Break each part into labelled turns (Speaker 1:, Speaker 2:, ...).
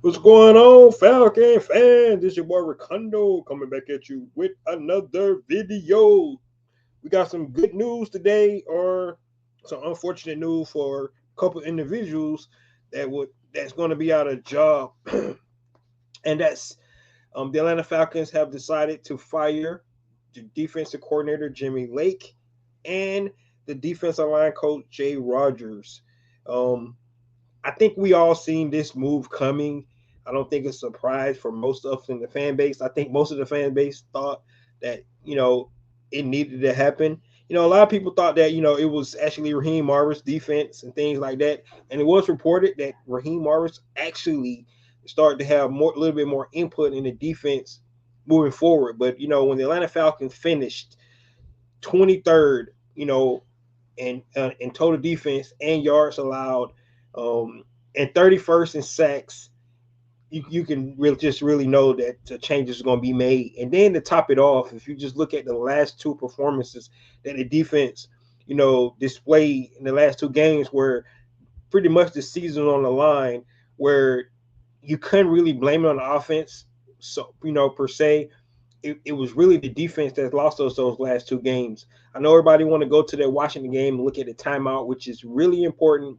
Speaker 1: What's going on, Falcon fans? This your boy Ricondo coming back at you with another video. We got some good news today, or some unfortunate news for a couple individuals that's going to be out of job, and that's the Atlanta Falcons have decided to fire the defensive coordinator Jimmy Lake and the defensive line coach Jay Rogers. Um, I think we all seen this move coming. I don't think it's a surprise for most of us in the fan base. I think most of the fan base thought that it needed to happen. A lot of people thought that it was actually Raheem Morris defense and things like that, and it was reported that Raheem Morris actually started to have a little bit more input in the defense moving forward. But when the Atlanta Falcons finished 23rd, in total defense and yards allowed, and 31st in sacks, you can really know that the changes are going to be made. And then to top it off, if you just look at the last two performances that the defense, displayed in the last two games, where pretty much the season on the line, where you couldn't really blame it on the offense. So, per se, it was really the defense that lost us those last two games. I know everybody want to go to their Washington game and look at the timeout, which is really important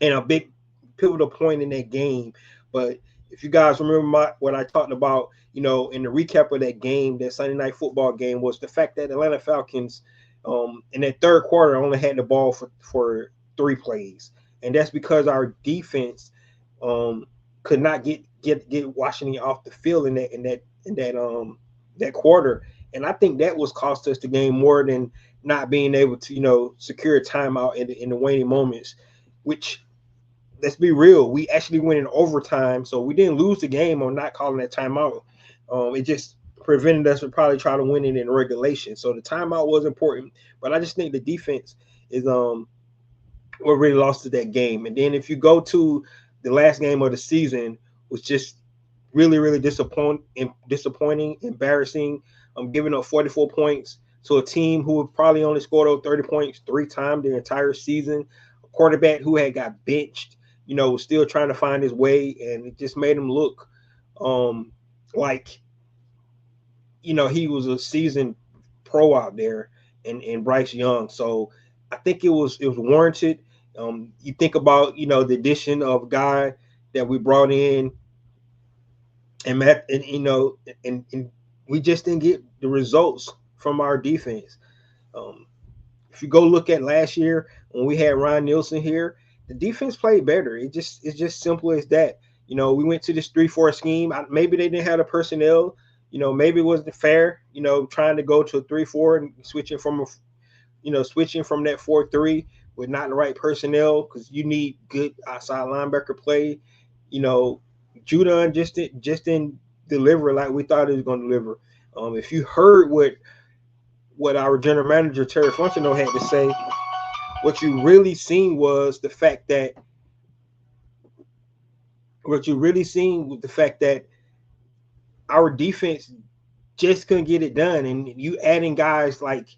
Speaker 1: and a big pivotal point in that game. But if you guys remember what I talked about, in the recap of that game, that Sunday night football game, was the fact that Atlanta Falcons, in that third quarter, only had the ball for three plays, and that's because our defense could not get Washington off the field in that quarter. And I think that was cost us the game more than not being able to secure a timeout in the waning moments, which, let's be real, we actually went in overtime, so we didn't lose the game on not calling that timeout. It just prevented us from probably trying to win it in regulation. So the timeout was important, but I just think the defense is what really lost to that game. And then if you go to the last game of the season, was just really, really disappointing, embarrassing. Giving up 44 points to a team who probably only scored over 30 points three times the entire season. A quarterback who had got benched, was still trying to find his way, and it just made him look like he was a seasoned pro out there in Bryce Young. So I think it was warranted. You think about the addition of a guy that we brought in, and Matt, and we just didn't get the results from our defense. Um, if you go look at last year when we had Ron Nielsen here, the defense played better. It's just simple as that. We went to this 3-4 scheme. Maybe they didn't have the personnel. Maybe it wasn't fair. Trying to go to a 3-4 and switching from that 4-3 with not the right personnel, because you need good outside linebacker play. Judon just didn't deliver like we thought he was going to deliver. If you heard what our general manager Terry Fontenot had to say, what you really seen was the fact that our defense just couldn't get it done. And you adding guys like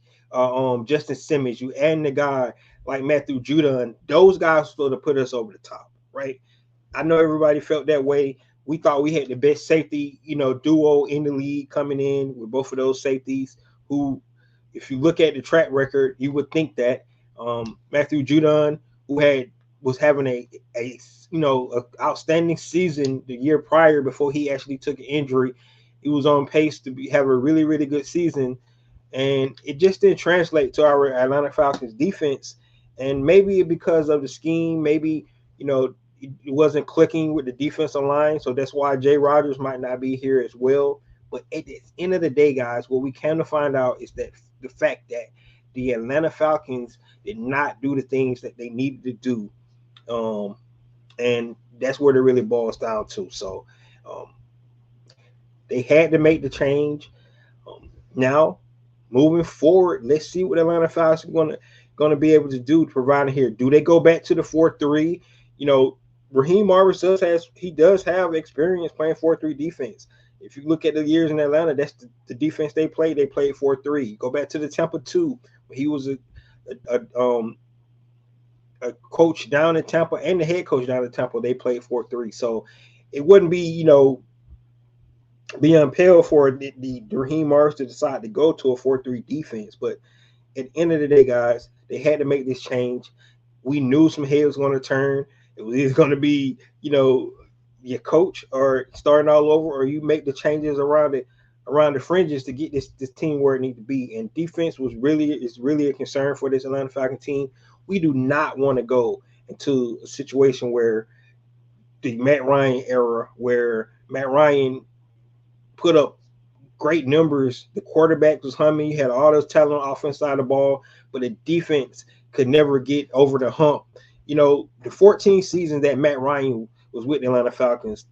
Speaker 1: Justin Simmons, you adding a guy like Matthew Judon, those guys sort of put us over the top, right? I know everybody felt that way. We thought we had the best safety, duo in the league coming in with both of those safeties, who, if you look at the track record, you would think that Matthew Judon, who was having a outstanding season the year prior before he actually took an injury, he was on pace to have a really, really good season, and it just didn't translate to our Atlanta Falcons defense. And maybe because of the scheme, maybe it wasn't clicking with the defensive line, so that's why Jay Rogers might not be here as well. But at the end of the day, guys, what we came to find out is that the fact that the Atlanta Falcons did not do the things that they needed to do, and that's where it really boils down to. So um, they had to make the change. Now, moving forward, let's see what Atlanta Falcons are going to be able to do to provide here. Do they go back to the 4-3? Raheem Morris does have experience playing 4-3 defense. If you look at the years in Atlanta, that's the defense they played. They played 4-3. Go back to the Tampa 2. He was a coach down in Tampa and the head coach down in Tampa. They played 4-3. So it wouldn't be, be unpelled for the Raheem Morris to decide to go to a 4-3 defense. But at the end of the day, guys, they had to make this change. We knew some heads was going to turn. It was either going to be, your coach or starting all over, or you make the changes around the fringes to get this team where it needs to be. And defense is really a concern for this Atlanta Falcons team. We do not want to go into a situation where the Matt Ryan era, where Matt Ryan put up great numbers. The quarterback was humming. You had all those talent on offense side of the ball, but the defense could never get over the hump. The 14 seasons that Matt Ryan was with the Atlanta Falcons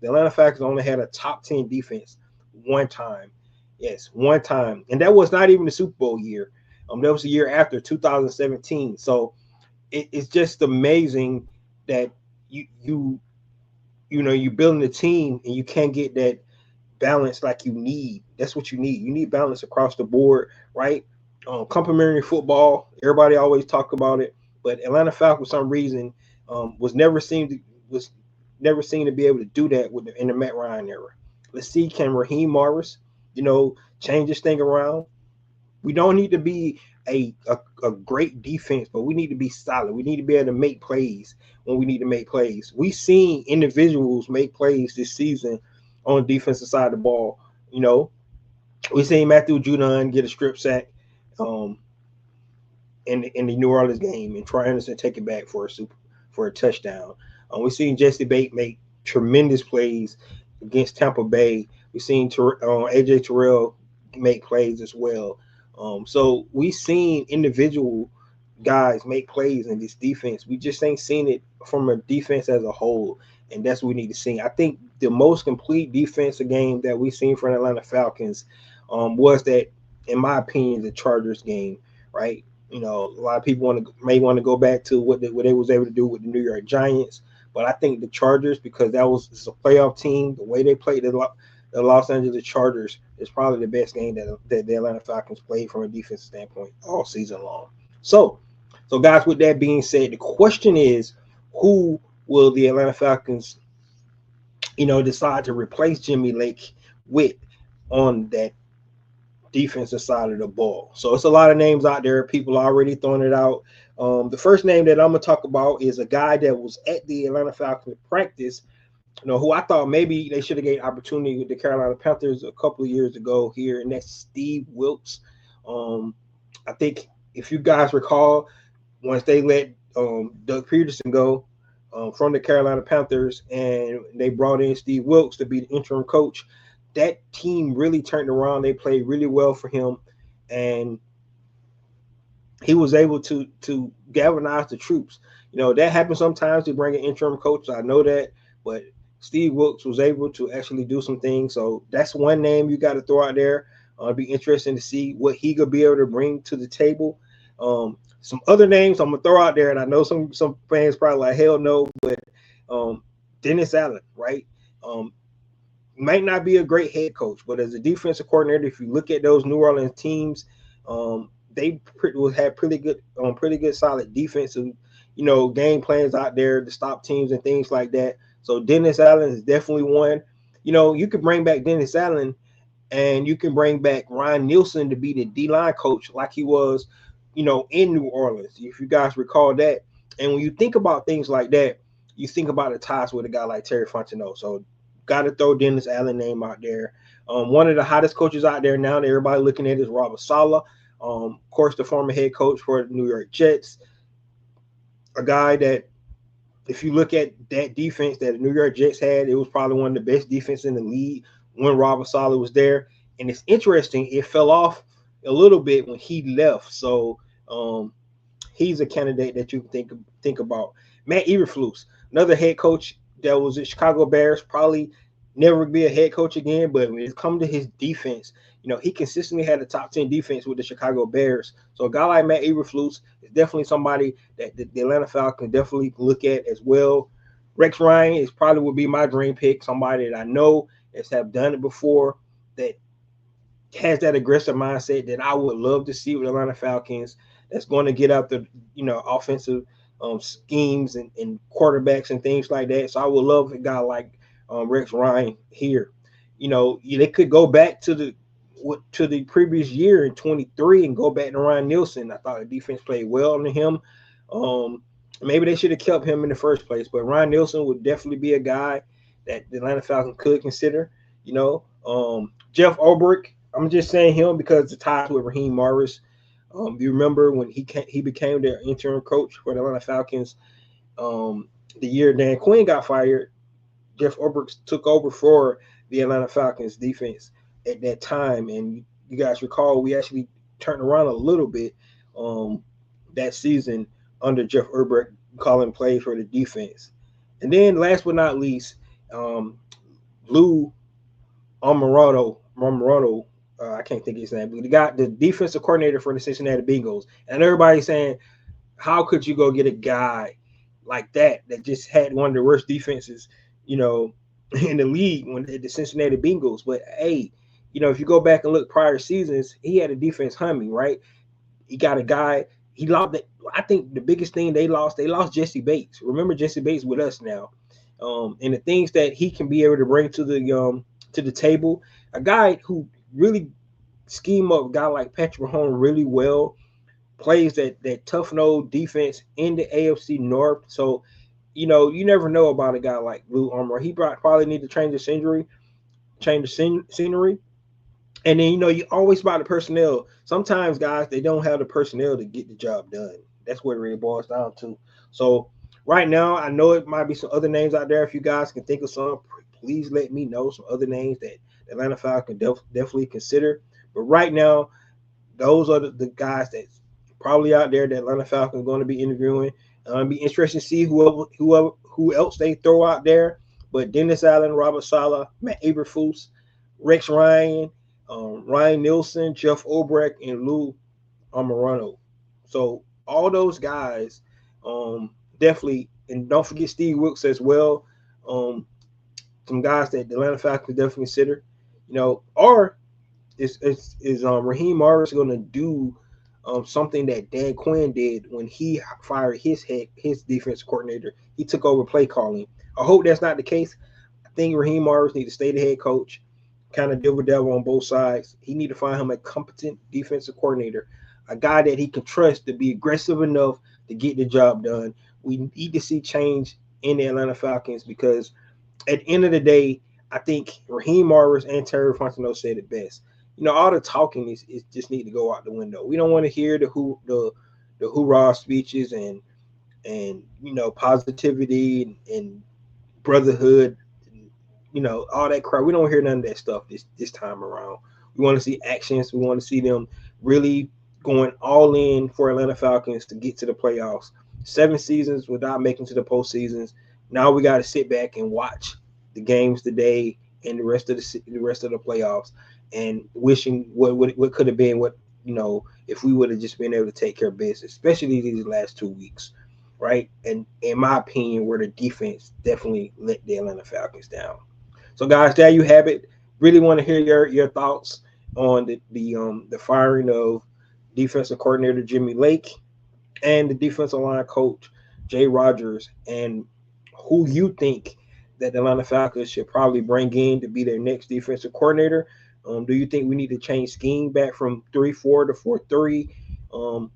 Speaker 1: only had a top 10 defense one time. Yes, one time. And that was not even the Super Bowl year. That was the year after 2017. So it's just amazing that you're building a team and you can't get that balance like you need. That's what you need. You need balance across the board, right? Complementary football. Everybody always talk about it, but Atlanta Falcons, for some reason, was never seen to be able to do that in the Matt Ryan era. Let's see, can Raheem Morris, change this thing around? We don't need to be a great defense, but we need to be solid. We need to be able to make plays when we need to make plays. We've seen individuals make plays this season on the defensive side of the ball. We seen Matthew Judon get a strip sack in the New Orleans game, and Troy Anderson take it back for a touchdown. We've seen Jesse Bates make tremendous plays against Tampa Bay. We've seen AJ Terrell make plays as well. So we've seen individual guys make plays in this defense. We just ain't seen it from a defense as a whole, and that's what we need to see. I think the most complete defensive game that we've seen from the Atlanta Falcons was that, in my opinion, the Chargers game, right? A lot of people may want to go back to what they was able to do with the New York Giants, but I think the Chargers, because it's a playoff team, the way they played the Los Angeles Chargers is probably the best game that the Atlanta Falcons played from a defensive standpoint all season long. So guys, with that being said, the question is, who will the Atlanta Falcons, decide to replace Jimmy Lake with on that defensive side of the ball? So it's a lot of names out there. People are already throwing it out. The first name that I'm going to talk about is a guy that was at the Atlanta Falcons practice, who I thought maybe they should have gained opportunity with the Carolina Panthers a couple of years ago here, and that's Steve Wilkes. I think if you guys recall, once they let Doug Peterson go from the Carolina Panthers and they brought in Steve Wilkes to be the interim coach, that team really turned around. They played really well for him, and he was able to galvanize the troops. That happens sometimes to bring an interim coach. I know that, but Steve Wilkes was able to actually do some things. So that's one name you got to throw out there. It'd be interesting to see what he could be able to bring to the table. Some other names I'm gonna throw out there, and I know some fans probably like, hell no, but Dennis Allen, right? Might not be a great head coach, but as a defensive coordinator, if you look at those New Orleans teams, they had pretty good solid defensive, game plans out there to stop teams and things like that. So Dennis Allen is definitely one. You could bring back Dennis Allen, and you can bring back Ryan Nielsen to be the D-line coach like he was, in New Orleans, if you guys recall that. And when you think about things like that, you think about the ties with a guy like Terry Fontenot. So got to throw Dennis Allen name out there. One of the hottest coaches out there now that everybody looking at is Robert Saleh. Of course, the former head coach for the New York Jets. A guy that, if you look at that defense that the New York Jets had, it was probably one of the best defense in the league when Robert Saleh was there. And it's interesting, it fell off a little bit when he left. So he's a candidate that you can think about. Matt Eberflus, another head coach that was at Chicago Bears, probably never be a head coach again, but when it comes to his defense, he consistently had a top 10 defense with the Chicago Bears. So a guy like Matt Eberflus is definitely somebody that the Atlanta Falcons definitely look at as well. Rex Ryan is probably would be my dream pick, somebody that I know has have done it before, that has that aggressive mindset that I would love to see with Atlanta Falcons, that's going to get out the offensive schemes and quarterbacks and things like that. So I would love a guy like Rex Ryan here. They could go back to the previous year in 23 and go back to Ryan Nielsen. I thought the defense played well under him. Maybe they should have kept him in the first place, but Ryan Nielsen would definitely be a guy that the Atlanta Falcons could consider. Jeff Ulbrich, I'm just saying him because the ties with Raheem Morris. You remember when he became their interim coach for the Atlanta Falcons the year Dan Quinn got fired. Jeff Ulbrich took over for the Atlanta Falcons defense at that time, and you guys recall we actually turned around a little bit that season under Jeff Ulbrich calling plays for the defense. And then last but not least, Lou Amoroto, I can't think of his name, but the defensive coordinator for the Cincinnati Bengals. And everybody's saying, how could you go get a guy like that just had one of the worst defenses, in the league when the Cincinnati Bengals? But hey, if you go back and look prior seasons, he had a defense humming, right? He got a guy. He lost. I think the biggest thing they lost Jesse Bates. Remember Jesse Bates with us now, and the things that he can be able to bring to the table. A guy who really scheme up a guy like Patrick Mahomes really well, plays that tough nose defense in the AFC North. So, you never know about a guy like Lou Armour. He probably need to change the scenery. And then, you always about the personnel. Sometimes guys, they don't have the personnel to get the job done. That's what it really boils down to. So right now, I know it might be some other names out there. If you guys can think of some, please let me know some other names that the Atlanta Falcons definitely consider. But right now, those are the guys that's probably out there that Atlanta Falcons are going to be interviewing. It'll be interesting to see who else they throw out there. But Dennis Allen, Robert Saleh, Matt Eberflus, Rex Ryan, Ryan Nielsen, Jeff Ulbrich, and Lou Amoroto. So all those guys, definitely, and don't forget Steve Wilkes as well. Some guys that the Atlanta Falcons definitely consider. Or is Raheem Morris going to do something that Dan Quinn did when he fired his defensive coordinator? He took over play calling. I hope that's not the case. I think Raheem Morris needs to stay the head coach, kind of devil on both sides. He need to find him a competent defensive coordinator, a guy that he can trust to be aggressive enough to get the job done. We need to see change in the Atlanta Falcons because at the end of the day, I think Raheem Morris and Terry Fontenot said it best. All the talking is just need to go out the window. We don't want to hear the hoorah speeches and positivity and brotherhood, all that crap. We don't hear none of that stuff this time around. We want to see actions. We want to see them really going all in for Atlanta Falcons to get to the playoffs. 7 seasons without making to the postseasons. Now we got to sit back and watch the games today and the rest of the playoffs, and wishing what could have been, if we would have just been able to take care of business, especially these last 2 weeks, right? And in my opinion, where the defense definitely let the Atlanta Falcons down. So guys, there you have it. Really want to hear your thoughts on the firing of defensive coordinator Jimmy Lake and the defensive line coach Jay Rodgers, and who you think that the Atlanta Falcons should probably bring in to be their next defensive coordinator. Do you think we need to change scheme back from 3-4 to 4-3?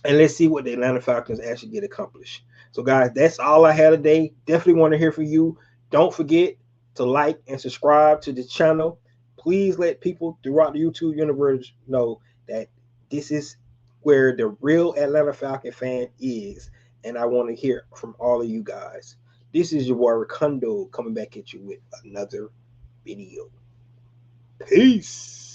Speaker 1: And let's see what the Atlanta Falcons actually get accomplished. So, guys, that's all I had today. Definitely want to hear from you. Don't forget to like and subscribe to the channel. Please let people throughout the YouTube universe know that this is where the real Atlanta Falcon fan is, and I want to hear from all of you guys. This is your boy Ricondo coming back at you with another video. Peace.